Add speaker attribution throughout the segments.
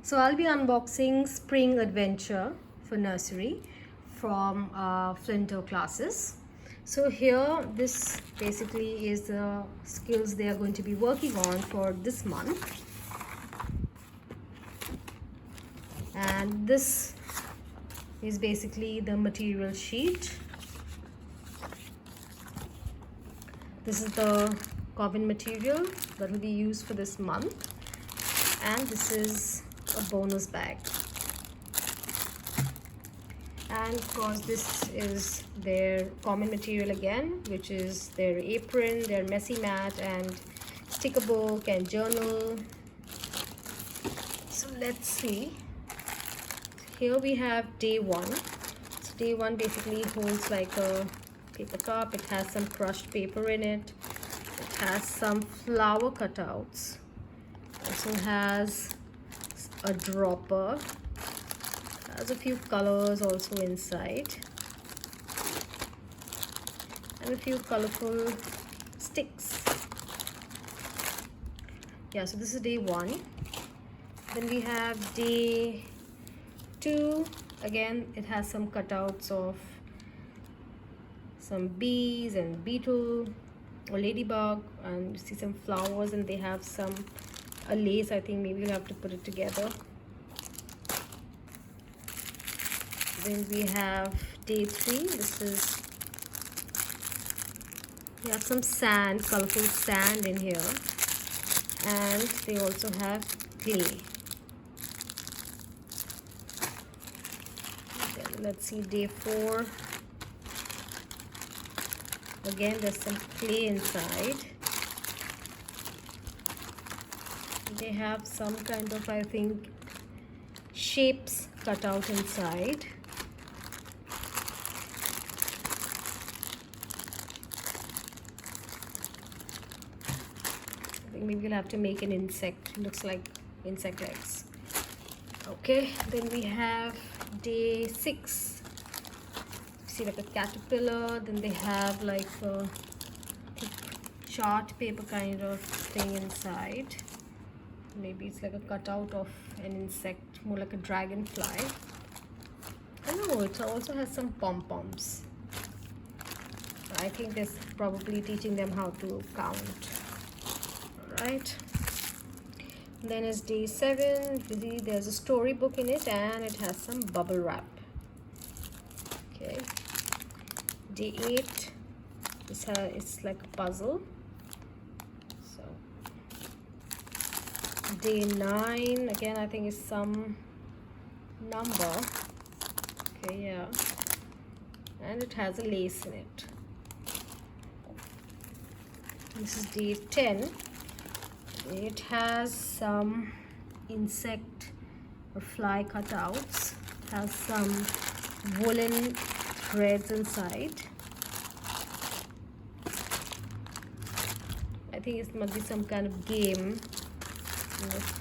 Speaker 1: So I'll be unboxing Spring Adventure for Nursery from FlintoClasses. So here, this basically is the skills they are going to be working on for this month. And this is basically the material sheet. This is the common material that will be used for this month. And this is a bonus bag. And of course this is their common material again, which is their apron, their messy mat, and sticker book and journal. So let's see. Here we have day one. So day one basically holds like a paper cup. It has some crushed paper in it. It has some flower cutouts. Also has a dropper. Has a few colors also inside, and a few colorful sticks. Yeah, so this is day one. Then we have day two. Again, it has some cutouts of some bees and beetle or ladybug, and you see some flowers, and they have a lace. I think maybe you'll have to put it together. Then we have day three. We have some sand, colorful sand in here, and they also have clay. Then let's see day four. Again, there's some clay inside. They have some kind of, I think, shapes cut out inside. Maybe we'll have to make an insect. Looks like insect eggs. Okay, then we have day six. See, like a caterpillar. Then they have like a chart paper kind of thing inside. Maybe it's like a cutout of an insect, more like a dragonfly. Oh no, it also has some pom-poms. I think that's probably teaching them how to count. Right, then is day seven. There's a storybook in it, and it has some bubble wrap. Okay, day eight. It's like a puzzle. So day nine, again, I think it's some number. Okay, yeah, and it has a lace in it. This is day 10. It has some insect or fly cutouts. It has some woolen threads inside. I think it must be some kind of game.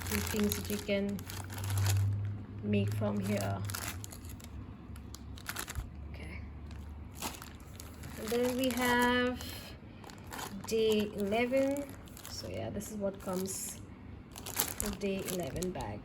Speaker 1: Few things that you can make from here. Okay. And then we have day 11. So yeah, this is what comes with day 11 bag.